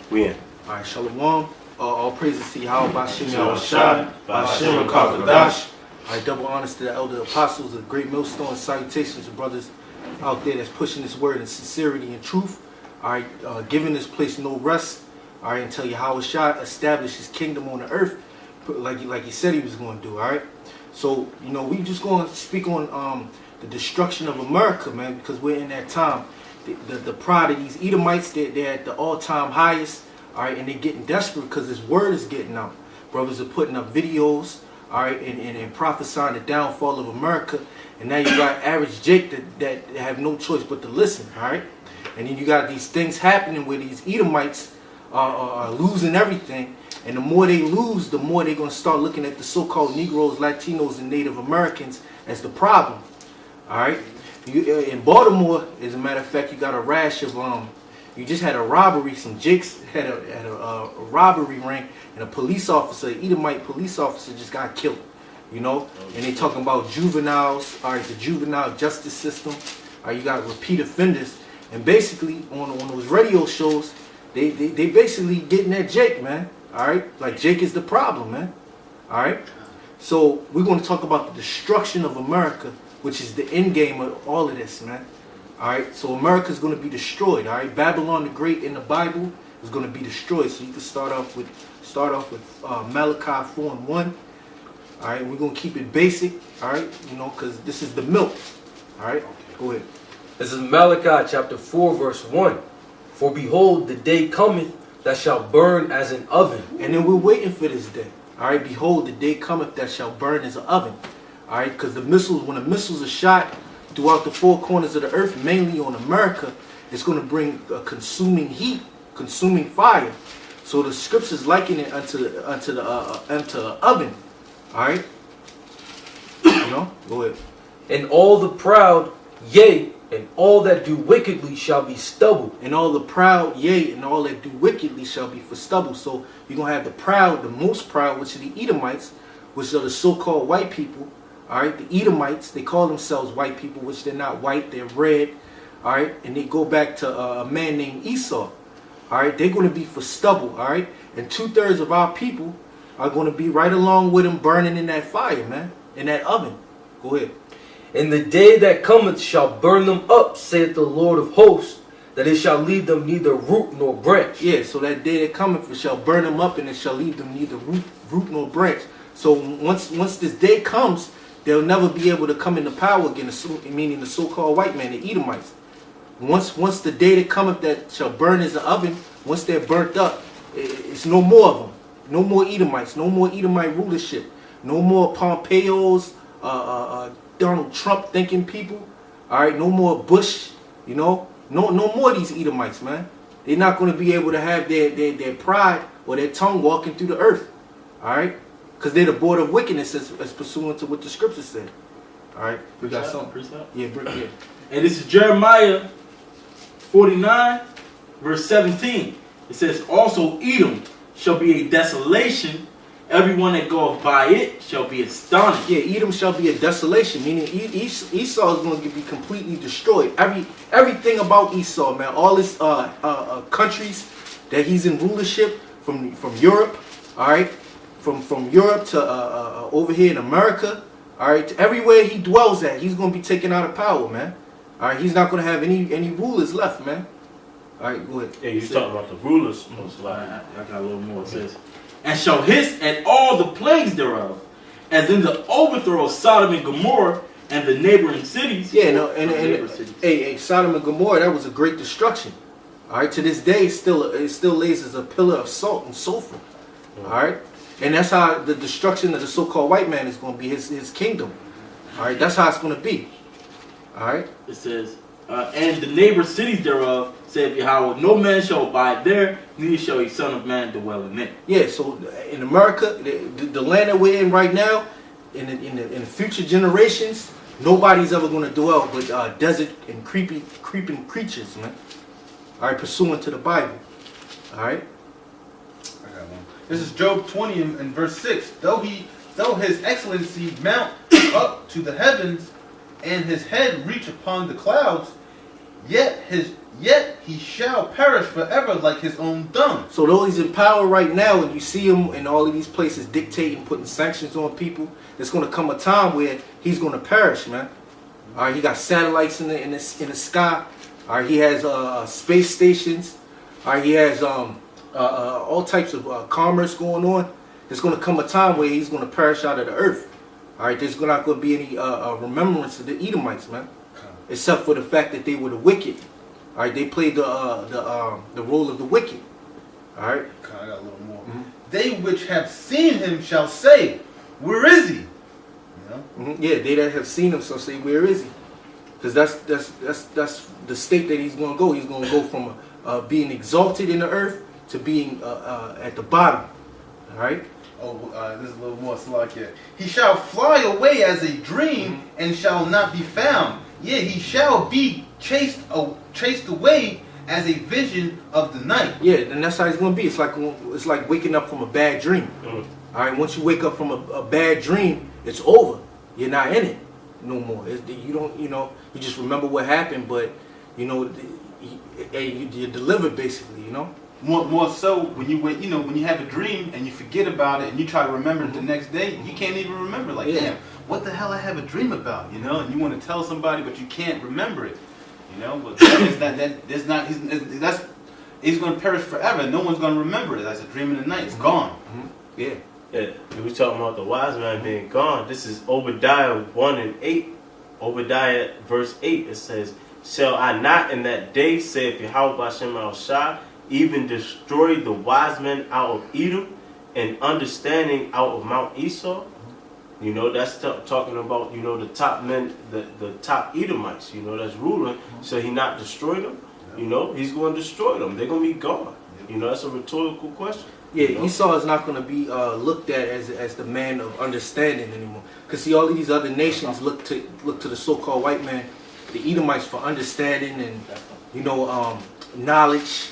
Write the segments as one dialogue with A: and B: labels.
A: We in.
B: All right, Shalom. All praises to Yahweh, Bashim
A: Shai,
B: Yahushua,
A: Bashim
B: Kakadash. All right, double honors to the elder apostles of the great millstone. Salutations to brothers out there that's pushing this word in sincerity and truth. All right, giving this place no rest. All right, until Yahweh Shai establish his kingdom on the earth, like he said he was going to do. All right, so we just going to speak on the destruction of America, man, because we're in that time. The pride of these Edomites, they're at the all-time highest. All right, and they're getting desperate because this word is getting out. Brothers are putting up videos, all right, and prophesying the downfall of America. And now you got average Jake that have no choice but to listen, all right? And then you got these things happening where these Edomites are losing everything. And the more they lose, the more they're going to start looking at the so-called Negroes, Latinos, and Native Americans as the problem, all right? In Baltimore, as a matter of fact, you got a rash of you just had a robbery. Some Jakes had a robbery ring, and a police officer, an Edomite police officer, just got killed. And they talking about juveniles. All right, the juvenile justice system. All right, you got repeat offenders, and basically on those radio shows, they basically getting at Jake, man. All right, like Jake is the problem, man. All right, so we're going to talk about the destruction of America, which is the end game of all of this, man. All right, so America is going to be destroyed. All right, Babylon the Great in the Bible is going to be destroyed. So you can start off with Malachi 4:1. All right, we're going to keep it basic. All right, because this is the milk. All right, go ahead.
C: This is Malachi chapter 4 verse 1. For behold, the day cometh that shall burn as an oven.
B: And then we're waiting for this day. All right, behold, the day cometh that shall burn as an oven. All right, because when the missiles are shot throughout the four corners of the earth, mainly on America, it's going to bring a consuming heat, consuming fire. So the scriptures liken it unto the oven. All right, go ahead.
C: And all the proud, yea, and all that do wickedly shall be stubble.
B: And all the proud, yea, and all that do wickedly shall be for stubble. So you're going to have the proud, the most proud, which are the Edomites, which are the so-called white people. All right, the Edomites, they call themselves white people, which they're not white, they're red. All right, and they go back to a man named Esau. All right, they're going to be for stubble. All right, and 2/3 of our people are going to be right along with them, burning in that fire, man, in that oven. Go ahead.
C: And the day that cometh shall burn them up, saith the Lord of hosts, that it shall leave them neither root nor branch.
B: Yeah, so that day that cometh shall burn them up, and it shall leave them neither root nor branch. So once this day comes, they'll never be able to come into power again, meaning the so-called white man, the Edomites. Once the day that cometh that shall burn as an oven, once they're burnt up, it's no more of them. No more Edomites, no more Edomite rulership, no more Pompeos, Donald Trump thinking people. All right, no more Bush, no more of these Edomites, man. They're not going to be able to have their pride or their tongue walking through the earth. All right. Because they're the border of wickedness as pursuant to what the scriptures said. All right, we got something. Yeah, yeah.
D: And this is Jeremiah 49, verse 17. It says, also Edom shall be a desolation. Everyone that goeth by it shall be astonished.
B: Yeah, Edom shall be a desolation, meaning Esau is going to be completely destroyed. Everything about Esau, man, all his countries that he's in rulership from Europe, all right, from Europe to over here in America, all right, to everywhere he dwells at, he's going to be taken out of power, man. All right, he's not going to have any rulers left, man. All right, go ahead.
A: Yeah, you're talking about the rulers.
D: I got a little more. It says, and shall hiss at all the plagues thereof, as in the overthrow of Sodom and Gomorrah and the neighboring cities.
B: Yeah, no, and Sodom and Gomorrah, that was a great destruction. All right, to this day, it still lays as a pillar of salt and sulfur. All right. And that's how the destruction of the so-called white man is going to be, his kingdom. All right, that's how it's going to be. All right.
D: It says, and the neighbor cities thereof, said Yahweh, no man shall abide there, neither shall a son of man dwell in it.
B: Yeah, so in America, the land that we're in right now, in the future generations, nobody's ever going to dwell but desert and creeping creatures, man. All right, pursuant to the Bible. All right.
E: This is Job 20 and verse 6. Though his excellency mount up to the heavens, and his head reach upon the clouds, yet yet he shall perish forever like his own dung.
B: So though he's in power right now, and you see him in all of these places dictating, putting sanctions on people, there's going to come a time where he's going to perish, man. All right, he got satellites in the sky. All right, he has space stations. All right, he has all types of commerce going on. There's going to come a time where he's going to perish out of the earth. All right, there's not going to be any remembrance of the Edomites, man, except for the fact that they were the wicked. All right, they played the role of the wicked. All right.
E: I got a little more. They which have seen him shall say, "Where is he?" You know?
B: Yeah, they that have seen him shall say, "Where is he?" Because that's the state that he's going to go. He's going to go from being exalted in the earth to being at the bottom. All right.
E: Oh, this is a little more like here. He shall fly away as a dream and shall not be found. Yea, he shall be chased away as a vision of the night.
B: Yeah, and that's how it's going to be. It's like waking up from a bad dream. All right. Once you wake up from a bad dream, it's over. You're not in it no more. You don't. You know. You just remember what happened, but you know, you're delivered basically. You know.
E: More so when you wake, when you have a dream and you forget about it and you try to remember it the next day, you can't even remember. Like, damn, what the hell I have a dream about? You know, and you want to tell somebody, but you can't remember it. You know, but he's going to perish forever. No one's going to remember it. That's a dream in the night. It's gone.
B: Yeah.
A: Yeah, we talking about the wise man being gone. This is Obadiah 1:8. Obadiah verse 8. It says, "Shall I not in that day, saith Yahweh Hashem al Shah, even destroy the wise men out of Edom, and understanding out of Mount Esau?" You know, that's talking about, the top men, the top Edomites, that's ruling. So he not destroy them? He's going to destroy them. They're going to be gone. That's a rhetorical question.
B: Yeah, Esau is not going to be looked at as the man of understanding anymore. Because see, all of these other nations look to the so-called white man, the Edomites, for understanding and, knowledge.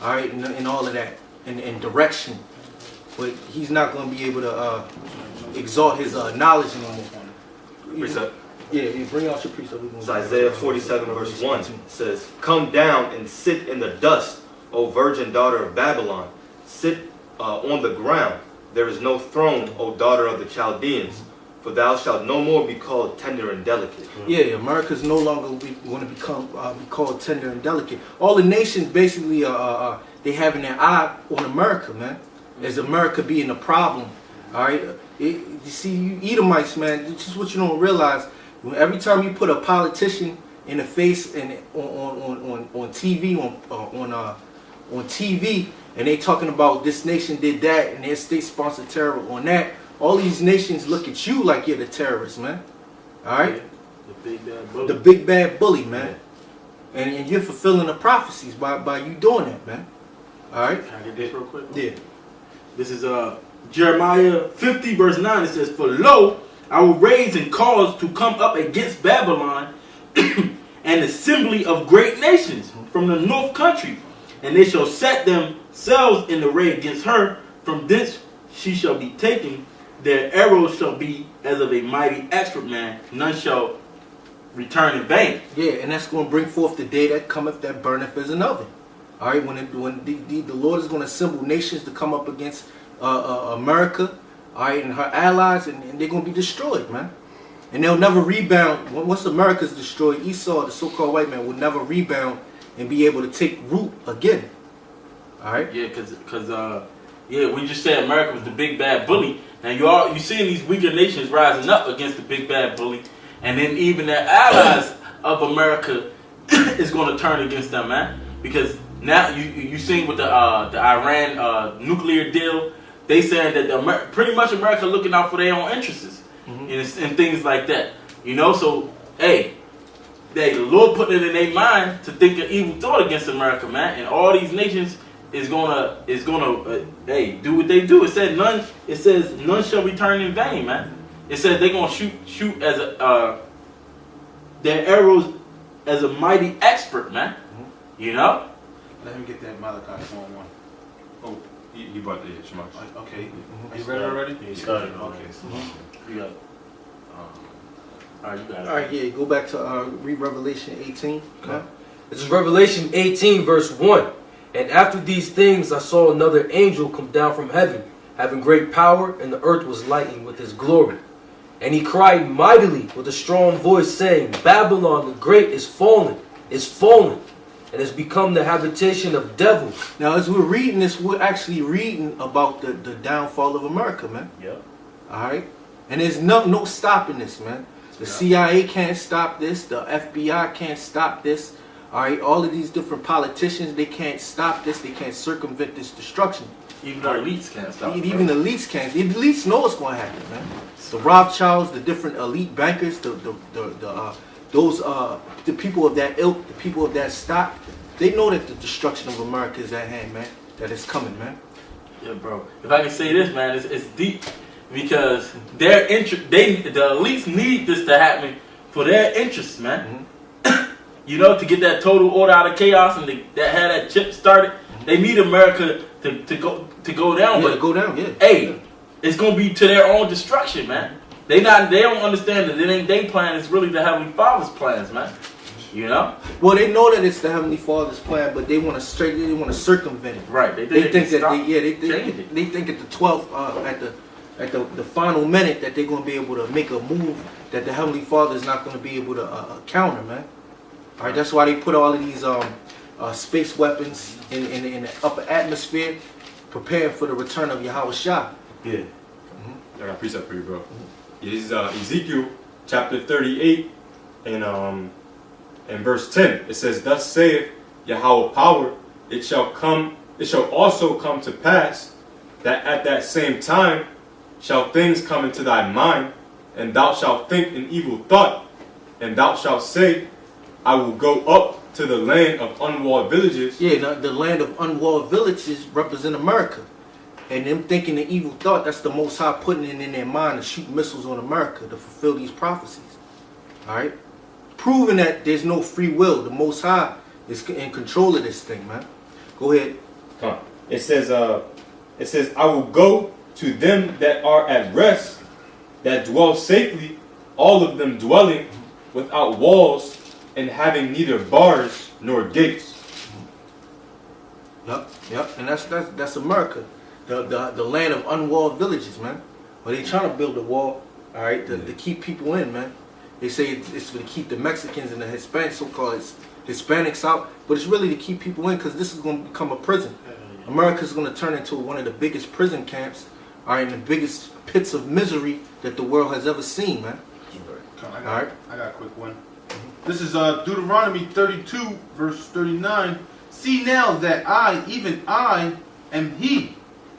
B: All right, and all of that, and direction, but he's not going to be able to exalt his knowledge anymore.
F: Precept.
B: Yeah, bring out your precept.
F: It's Isaiah 47 verse 1 says, "Come down and sit in the dust, O virgin daughter of Babylon. Sit on the ground. There is no throne, O daughter of the Chaldeans. For thou shalt no more be called tender and delicate."
B: Yeah, America's no longer going to be called tender and delicate. All the nations basically they having their eye on America, man. As America being a problem. All right, you see, you Edomites, man. This is what you don't realize. Every time you put a politician in the face and on TV on TV, and they talking about this nation did that and their state-sponsored terror on that. All these nations look at you like you're the terrorist, man. All right?
A: The big bad bully.
B: The big bad bully, man. And you're fulfilling the prophecies by you doing that, man. All right?
D: Can I get this real quick?
B: Yeah.
D: This is Jeremiah 50 verse 9. It says, "For lo, I will raise and cause to come up against Babylon an assembly of great nations from the north country, and they shall set themselves in array against her. From thence she shall be taken. Their arrows shall be as of a mighty expert man. None shall return in vain."
B: Yeah, and that's going to bring forth the day that cometh that burneth as an oven. All right, when the Lord is going to assemble nations to come up against America, all right, and her allies, and they're going to be destroyed, man. And they'll never rebound. Once America's destroyed, Esau, the so-called white man, will never rebound and be able to take root again. All right?
D: Yeah, because we just said America was the big bad bully. Now you seeing these weaker nations rising up against the big bad bully, and then even their allies of America is going to turn against them, man. Because now you seen with the Iran nuclear deal, they saying that pretty much America looking out for their own interests and things like that. So hey, the Lord put it in their mind to think an evil thought against America, man, and all these nations is gonna do what they do. It says none shall return in vain, man. It says they're gonna shoot as their arrows as a mighty expert, man.
E: Let me get that Malachi 4:1.
F: Oh, he brought the Shemach.
E: Okay. Are you ready already?
A: He started.
E: Okay.
A: You got it. All right, you got it.
B: All right, yeah, go back to read Revelation 18. Okay?
C: This is Revelation 18, verse 1. And after these things I saw another angel come down from heaven, having great power, and the earth was lightened with his glory. And he cried mightily with a strong voice, saying, Babylon the great is fallen, and has become the habitation of devils.
B: Now, as we're reading this, we're actually reading about the downfall of America, man.
A: Yep.
B: All right? And there's no stopping this, man. The CIA can't stop this. The FBI can't stop this. All right? All of these different politicians, they can't stop this. They can't circumvent this destruction.
D: Even the elites can't stop it.
B: Even the elites can't. The elites know what's going to happen, man. The Rothschilds, the different elite bankers, the people of that ilk, the people of that stock, they know that the destruction of America is at hand, man. That it's coming, man.
D: Yeah, bro. If I can say this, man, it's deep because their interest, the elites need this to happen for their interests, man. You know, to get that total order out of chaos and that had that chip started, they need America to go down.
B: Yeah,
D: but
B: to go down, yeah.
D: Hey, it's gonna be to their own destruction, man. They don't understand that it ain't their plan. It's really the Heavenly Father's plans, man. You know.
B: Well, they know that it's the Heavenly Father's plan, but they want to circumvent it.
D: Right.
B: They think that they think at the 12th, at the final minute that they're gonna be able to make a move that the Heavenly Father is not gonna be able to counter, man. All right. That's why they put all of these space weapons in the upper atmosphere, preparing for the return of Yahweh Shah.
A: Yeah.
F: I got a precept for you, bro. This is Ezekiel chapter 38 and verse 10. It says, Thus saith Yahweh power, it shall also come to pass that at that same time shall things come into thy mind, and thou shalt think an evil thought, and thou shalt say, I will go up to the land of unwalled villages.
B: Yeah, now, the land of unwalled villages represent America. And them thinking the evil thought, that's the Most High putting it in their mind to shoot missiles on America to fulfill these prophecies. All right? Proving that there's no free will. The Most High is in control of this thing, man. Go ahead.
F: Come on. It says, I will go to them that are at rest, that dwell safely, all of them dwelling without walls and having neither bars nor gates.
B: Yep. And that's America. The land of unwalled villages, man. Well, they trying to build a wall, all right, to keep people in, man. They say it's to keep the Mexicans and the Hispanics, so-called Hispanics out, but it's really to keep people in because this is going to become a prison. America's going to turn into one of the biggest prison camps, all right, and the biggest pits of misery that the world has ever seen, man.
E: I got a quick one. This is Deuteronomy 32, verse 39. See now that I, even I, am He,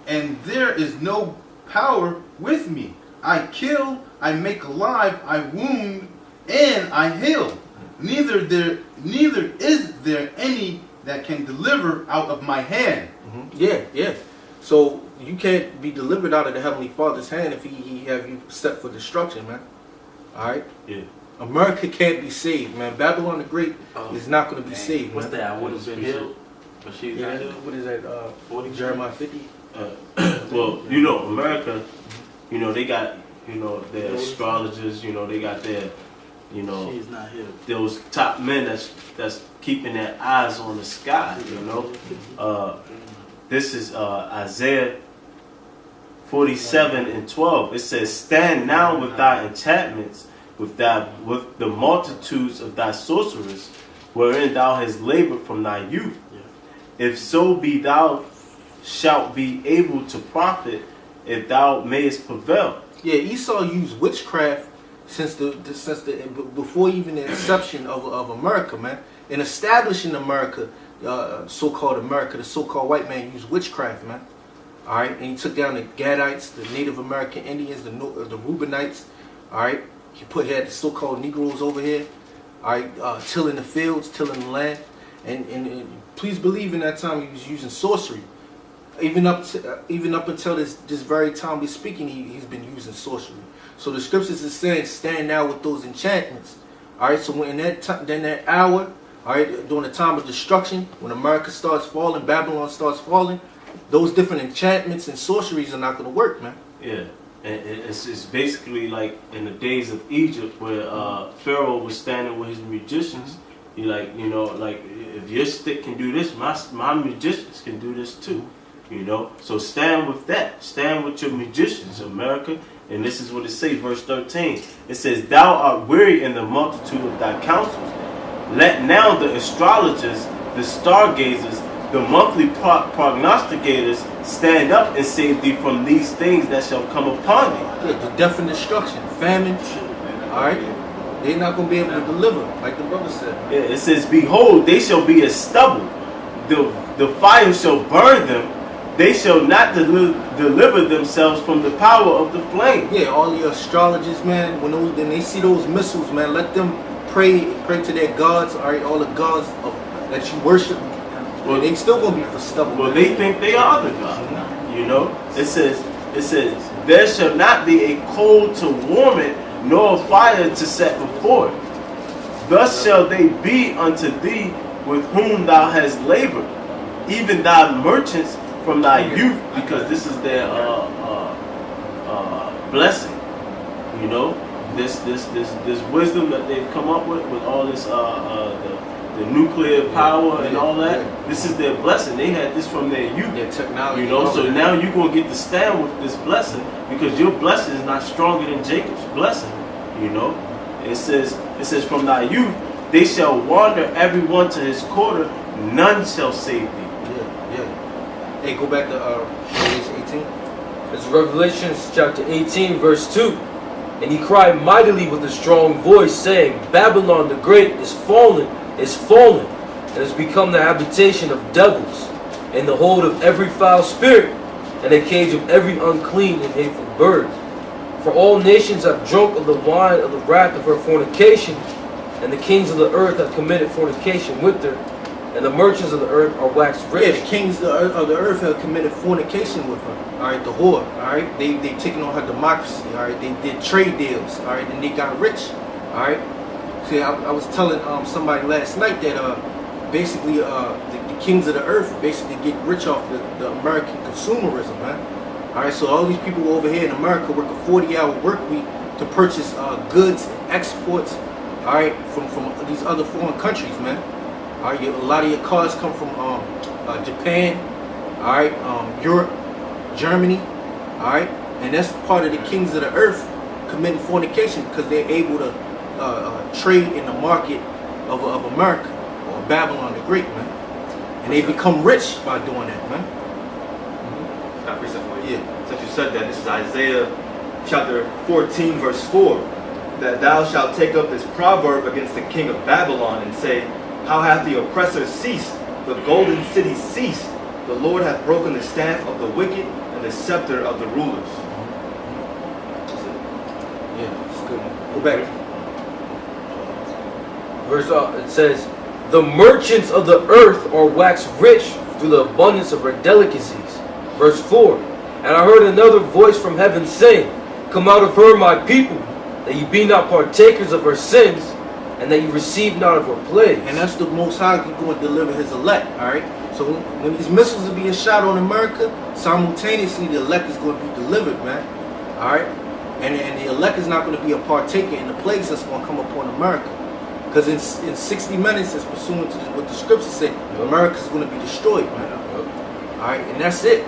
E: and there is no power with me. I kill, I make alive, I wound, and I heal. Neither is there any that can deliver out of my hand.
B: Yeah. So you can't be delivered out of the Heavenly Father's hand if he have you set for destruction, man. All right?
A: Yeah.
B: America can't be saved, man. Babylon the Great is not going to be saved,
D: What's
B: man.
D: that? I would have been healed. But she's not healed.
B: What is that?
D: 40
B: Jeremiah 50?
A: Well, you know, America, you know, they got, you know, their astrologers, you know, they got their, you know,
D: She's not healed.
A: those top men that's keeping their eyes on the sky, you know. This is Isaiah 47:12. It says, Stand now with thy enchantments, with the multitudes of thy sorcerers, wherein thou hast labored from thy youth. If so be thou shalt be able to profit, if thou mayest prevail.
B: Yeah, Esau used witchcraft since before even the inception of America, man. In establishing America, so-called America, the so-called white man used witchcraft, man. All right, and he took down the Gadites, the Native American Indians, the Reubenites. All right, he had the so-called Negroes over here. All right, tilling the fields, tilling the land, and please believe in that time he was using sorcery. Even up until this very time we're speaking, he's been using sorcery. So the scriptures is saying, stand now with those enchantments. All right, so when that hour, all right, during the time of destruction, when America starts falling, Babylon starts falling, those different enchantments and sorceries are not going to work, man.
A: Yeah, and it's basically like in the days of Egypt where Pharaoh was standing with his magicians, You like, you know, like if your stick can do this, my magicians can do this too. You know, so stand with that. Stand with your magicians, America. And this is what it says, verse 13. It says, "Thou art weary in the multitude of thy counsels. Let now the astrologers, the stargazers, the monthly prognosticators stand up and save thee from these things that shall come upon thee."
B: Yeah, the death and destruction, famine. All right, they're not gonna be able to deliver, like the brother said.
A: Yeah, it says, "Behold, they shall be as stubble. The fire shall burn them. They shall not deliver themselves from the power of the flame."
B: Yeah, all your astrologers, man. When they see those missiles, man, let them pray to their gods. All right, all the gods that you worship. Well, they still gonna be for stubble.
A: Well, they think they are the God. You know, it says, "There shall not be a coal to warm it, nor a fire to set before it. Thus shall they be unto thee with whom thou hast labored, even thy merchants from thy youth," because this is their blessing. You know, this wisdom that they've come up with all this the nuclear power and all that. This is their blessing. They had this from their youth.
B: Their technology.
A: You know, so now you're gonna get to stand with this blessing because your blessing is not stronger than Jacob's blessing. You know, it says from thy youth they shall wander every one to his quarter, none shall save thee.
B: Yeah. Hey, go back to Revelation 18.
C: It's Revelations chapter 18, verse 2. "And he cried mightily with a strong voice, saying, Babylon the great is fallen, and has become the habitation of devils, and the hold of every foul spirit, and a cage of every unclean and hateful bird. For all nations have drunk of the wine of the wrath of her fornication, and the kings of the earth have committed fornication with her, and the merchants of the earth are waxed rich."
B: Yeah, the kings of the earth have committed fornication with her. All right, the whore. All right, they taken on her democracy. All right, they did trade deals. All right, and they got rich. All right. See, I was telling somebody last night that basically the kings of the earth basically get rich off the American consumerism, man. All right, so all these people over here in America work a 40-hour work week to purchase goods and exports. All right, from these other foreign countries, man. All right, a lot of your cars come from Japan, all right, Europe, Germany, all right, and that's part of the kings of the earth committing fornication because they're able to trade in the market of America or Babylon the Great, man, and they become rich by doing that, man.
F: Not recent for you.
B: Yeah.
F: Since you said that, this is Isaiah chapter 14, verse 4. "That thou shalt take up this proverb against the king of Babylon and say, How hath the oppressor ceased? The golden city ceased. The Lord hath broken the staff of the wicked and the scepter of the rulers."
B: Yeah, it's good. Go back.
C: Verse it says, "The merchants of the earth are waxed rich through the abundance of her delicacies." Verse 4, "And I heard another voice from heaven saying, Come out of her, my people, that ye be not partakers of her sins, and that you receive not of her plagues."
B: And that's the Most High going to deliver his elect, all right? So when these missiles are being shot on America, simultaneously the elect is going to be delivered, man, all right? And the elect is not going to be a partaker in the plagues that's going to come upon America. Because in 60 minutes, it's pursuant to what the scriptures say, America's going to be destroyed, man. All right, and that's it.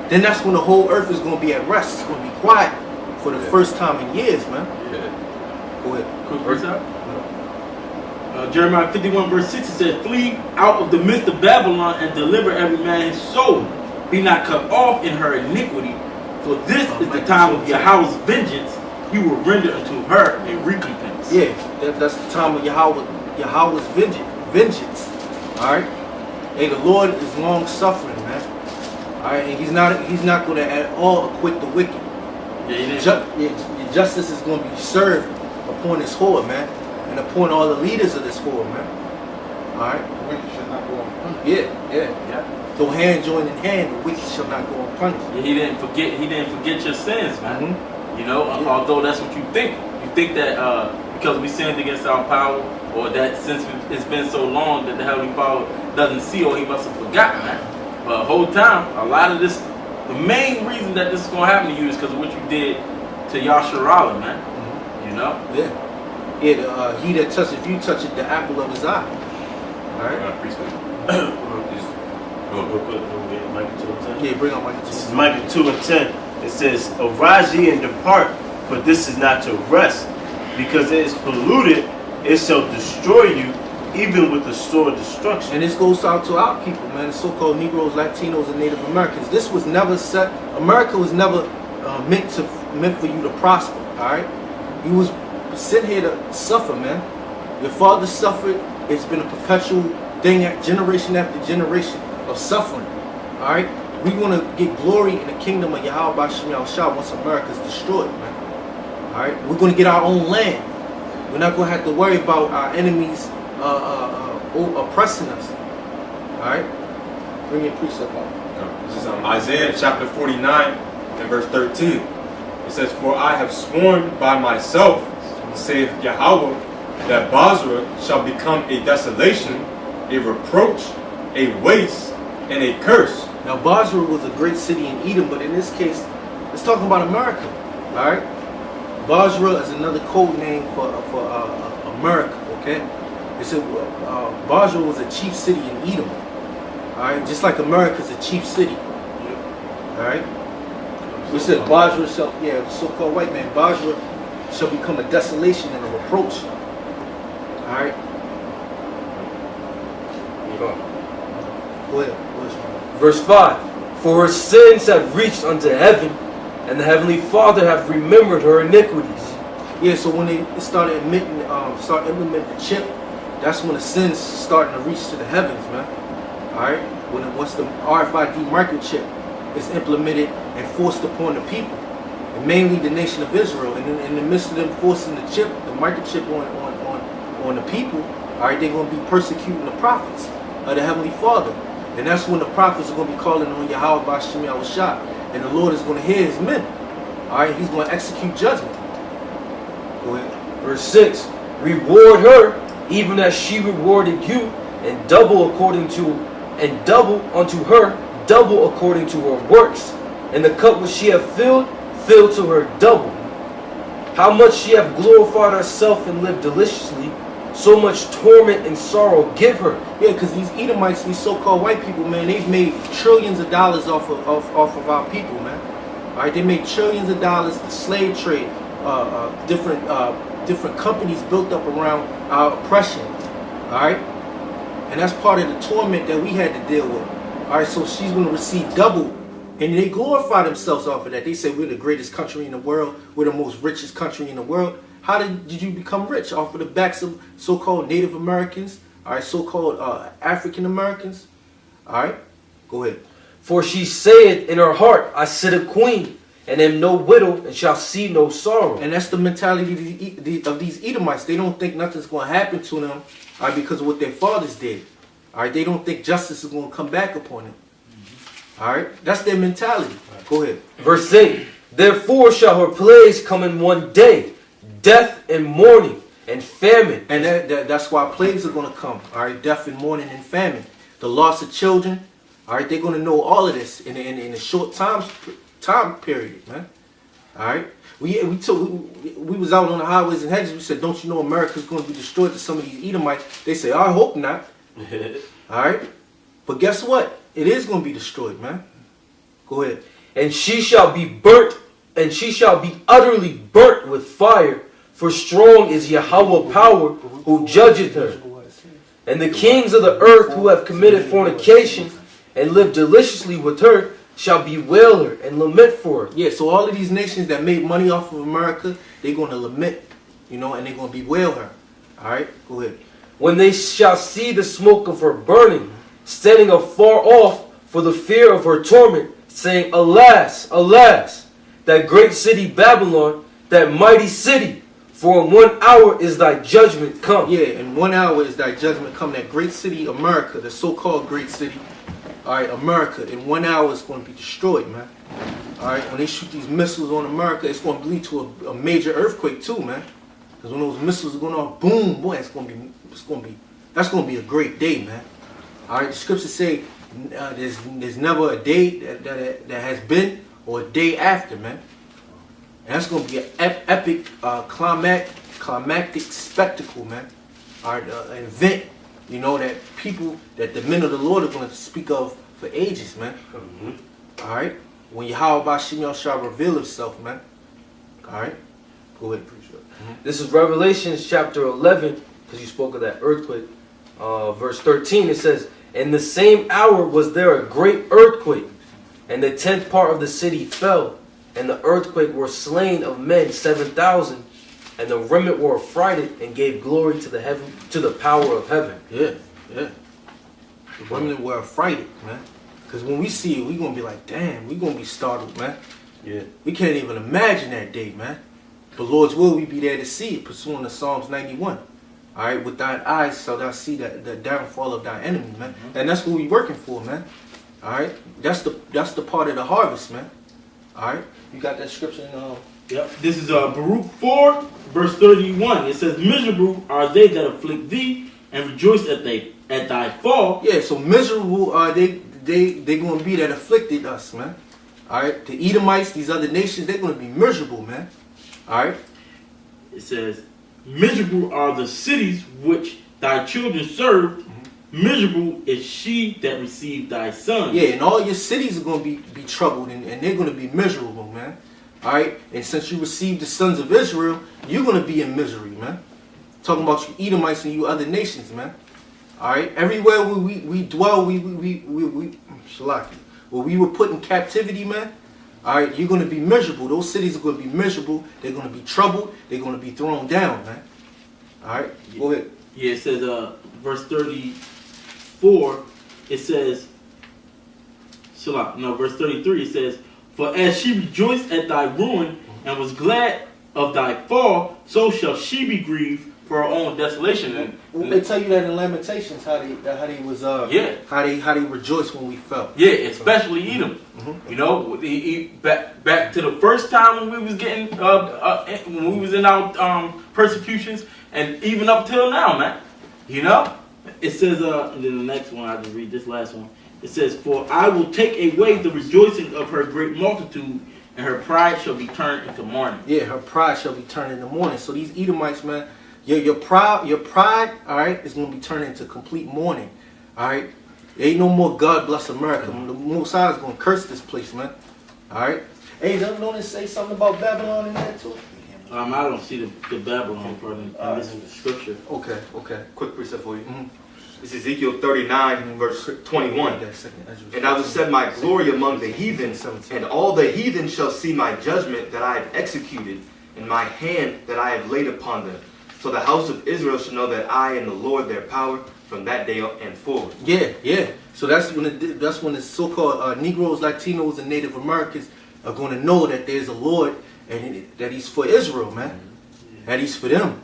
B: Then that's when the whole earth is going to be at rest. It's going to be quiet for the first time in years, man. Go ahead.
D: Quick verse out. Jeremiah 51 verse 6, it said, "Flee out of the midst of Babylon and deliver every man his soul. Be not cut off in her iniquity, for this is the time of Yahweh's vengeance. He will render unto her a recompense."
B: Yeah, that's the time of Yahweh's vengeance. All right. Hey, the Lord is long suffering, man. All right, and He's not going to at all acquit the wicked. Your justice is going to be served upon this whore, man, and upon all the leaders of this whore, man. All right.
E: The wicked should not go unpunished.
B: Yeah. Though hand joined in hand, the wicked shall not go unpunished.
D: Yeah, he didn't forget your sins, man.
B: Mm-hmm.
D: You know, although that's what you think. You think that because we sinned against our power, or that since it's been so long that the Heavenly Father doesn't see, or He must have forgotten, man. But the whole time, a lot of this, the main reason that this is going to happen to you is because of what you did to Yasharala, man.
B: Mm-hmm.
D: You know?
B: Yeah. He that toucheth you toucheth the apple of his eye. Alright?
A: Real quick, we'll get Micah 2 and 10.
B: Yeah, bring on Micah 2.
A: This is Micah 2 and 10. It says, "Arise ye and depart, for this is not to rest, because it is polluted, it shall destroy you, even with the sword of destruction."
B: And this goes out to our people, man, the so-called Negroes, Latinos, and Native Americans. This was never set. America was never meant for you to prosper. All right, you was sent here to suffer, man. Your father suffered. It's been a perpetual thing, generation after generation of suffering. All right, we want to get glory in the kingdom of Yahweh B'Shem Yahushua once America's destroyed, man. All right, we're going to get our own land. We're not going to have to worry about our enemies oppressing us. Alright? Bring your precept out.
G: This is Isaiah chapter 49 and verse 13. It says, "For I have sworn by myself, saith Yahweh, that Basra shall become a desolation, a reproach, a waste, and a curse."
B: Now, Basra was a great city in Edom, but in this case, it's talking about America. Alright? Basra is another code name for America, okay? It said Basra was a chief city in Edom. Alright, just like America's a chief city. Alright? We said Basra shall, the so-called white man, Basra shall become a desolation and a reproach. Alright? Go ahead.
C: Verse 5. "For her sins have reached unto heaven, and the heavenly Father hath remembered her iniquities."
B: Yeah, so when they started implementing the chip, that's when the sins starting to reach to the heavens, man. Alright? Once the RFID microchip is implemented and forced upon the people, and mainly the nation of Israel, and in the midst of them forcing the microchip on the people, alright, they're going to be persecuting the prophets of the Heavenly Father. And that's when the prophets are going to be calling on Yahweh B'Shem Yahushua, and the Lord is going to hear his men. Alright, he's going to execute judgment. Go ahead.
C: Verse 6. "Reward her, even as she rewarded you, and double unto her, double according to her works. And the cup which she hath filled, fill to her double. How much she hath glorified herself and lived deliciously, so much torment and sorrow give her."
B: Yeah, because these Edomites, these so-called white people, man, they've made trillions of dollars off of our people, man. All right, they made trillions of dollars. The slave trade, different companies built up around our oppression. All right, and that's part of the torment that we had to deal with. All right, so she's going to receive double, and they glorify themselves off of that. They say we're the greatest country in the world. We're the most richest country in the world. How did you become rich? Off of the backs of so-called Native Americans, all right, so-called African Americans. All right, go ahead.
C: "For she saith in her heart, I sit a queen, and am no widow, and shall see no sorrow."
B: And that's the mentality of these Edomites. They don't think nothing's going to happen to them, all right, because of what their fathers did. All right, they don't think justice is going to come back upon them. All right, that's their mentality. Go ahead.
C: Verse 8. "Therefore shall her plagues come in one day, death and mourning and famine."
B: And that's why plagues are going to come. All right, death and mourning and famine. The loss of children. All right, they're going to know all of this in a short time period, man. All right, we was out on the highways and hedges. We said, "Don't you know America's going to be destroyed to some of these Edomites?" They say, "I hope not." All right, but guess what? It is going to be destroyed, man. Go ahead.
C: "And she shall be burnt, and she shall be utterly burnt with fire, for strong is Yahweh power who judgeth her. And the kings of the earth who have committed fornication and lived deliciously with her shall bewail her and lament for her."
B: Yeah, so all of these nations that made money off of America, they're going to lament, and they're going to bewail her. All right, go ahead.
C: "When they shall see the smoke of her burning, standing afar off for the fear of her torment, saying, Alas, alas, that great city Babylon, that mighty city, for in 1 hour is thy judgment come."
B: Yeah, in 1 hour is thy judgment come. That great city, America, the so-called great city, all right, America, in 1 hour is going to be destroyed, man. All right, when they shoot these missiles on America, it's going to lead to a major earthquake too, man. Because when those missiles are going off, boom, boy, that's going to be a great day, man. All right, the scriptures say there's never a day that has been or a day after, man. And that's going to be an epic, climactic spectacle, man. All right, an event you know, that people, that the men of the Lord are going to speak of for ages, man. All right? When Yahweh Bashim shall reveal himself, man. All right? Go ahead.
C: This is Revelation chapter 11, because you spoke of that earthquake. Verse 13, it says, "In the same hour was there a great earthquake, and the 10th part of the city fell, and the earthquake were slain of men 7,000, and the remnant were affrighted and gave glory to the power of heaven."
B: Yeah, yeah. The women were affrighted, man. Because when we see it, we're going to be like, damn, we're going to be startled, man.
A: Yeah.
B: We can't even imagine that day, man. But Lord's will, we be there to see it, pursuing the Psalms 91. All right, with thine eyes shall thou see the downfall of thy enemy, man. And that's what we working for, man. All right, that's the part of the harvest, man. All right, you got that scripture in
D: Yep. This is Baruch 4, verse 31. It says, "Miserable are they that afflict thee, and rejoice at thy fall."
B: Yeah, so miserable are they going to be that afflicted us, man. All right, the Edomites, these other nations, they're going to be miserable, man. All right.
D: It says, "Miserable are the cities which thy children served. Miserable is she that received thy son."
B: Yeah, and all your cities are going to be troubled, and they're going to be miserable, man. All right, and since you received the sons of Israel, you're going to be in misery, man. Talking about you Edomites and you other nations, man. All right, everywhere we dwell, Shalaki, where we were put in captivity, man. All right, you're going to be miserable. Those cities are going to be miserable. They're going to be troubled. They're going to be thrown down, man. All right, go ahead.
D: Yeah, it says, verse 34, it says, verse 33, it says, "For as she rejoiced at thy ruin, and was glad of thy fall, so shall she be grieved for her own desolation." And
B: Well, they tell you that in Lamentations how they was how they rejoiced when we fell.
D: yeah, especially Edom. You know, back to the first time when we was getting when we was in our persecutions, and even up till now, man. You know, it says and then the next one, I just read this last one. It says, "For I will take away the rejoicing of her great multitude, and her pride shall be turned into mourning."
B: Yeah, her pride shall be turned into mourning. So these Edomites, man, your pride, all right, is going to be turned into complete mourning. All right, there ain't no more God bless America. The Most High is going to curse this place, man. All right. Hey, don't it say something about Babylon in there too?
D: I don't see the Babylon part in this scripture.
B: Okay.
F: Quick precept for you. This is Ezekiel 39, verse 21. "And I will set my glory among the heathen, and all the heathen shall see my judgment that I have executed, and my hand that I have laid upon them. So the house of Israel shall know that I am the Lord their power from that day and forward."
B: Yeah. So that's when the so-called Negroes, Latinos, and Native Americans are going to know that there's a Lord and that He's for Israel, man. That He's for them.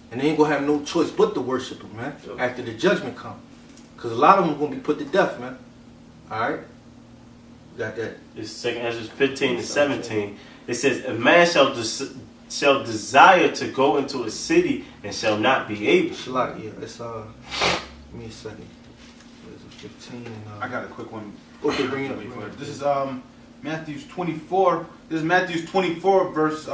B: And they ain't going to have no choice but to worship Him, man, after the judgment comes. Because a lot of them are going to be put to death, man. All right? Got that?
A: It's 2 Ezra 15 to 17. It says, "A man shall desire to go into a city and shall not be able."
B: Shalak, yeah. It's, give me a second. It's 15 and,
E: I got a quick one.
B: Okay, bring it up.
E: This is Matthew 24. This is Matthew 24, verse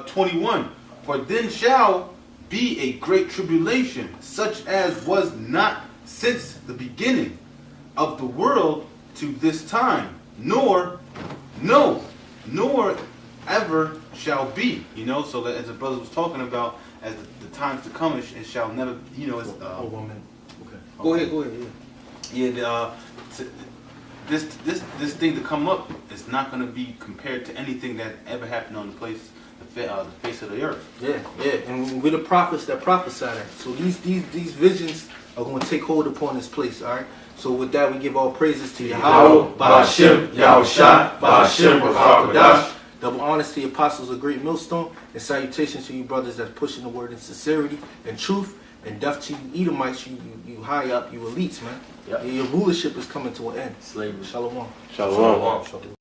E: 21. "For then shall be a great tribulation, such as was not since the beginning of the world to this time, nor ever shall be." You know, so that as the brother was talking about, as the times to come, it shall never. You know, it's.
B: Hold 1 minute. Okay. Go ahead.
E: Yeah. This thing to come up is not going to be compared to anything that ever happened on the face of the earth.
B: Yeah. And we're the prophets that prophesy that. So these visions are going to take hold upon this place, all right? So with that, we give all praises to Yahweh,
A: Ba'ashem, Yahushua, Ba'ashem, B'chadash.
B: Double honors to the apostles of Great Millstone, and salutations to you brothers that's pushing the word in sincerity and truth, and death to you Edomites, you high up, you elites, man.
D: Yep.
B: Your rulership is coming to an end.
D: Slavery.
B: Shalom.
A: Shalom.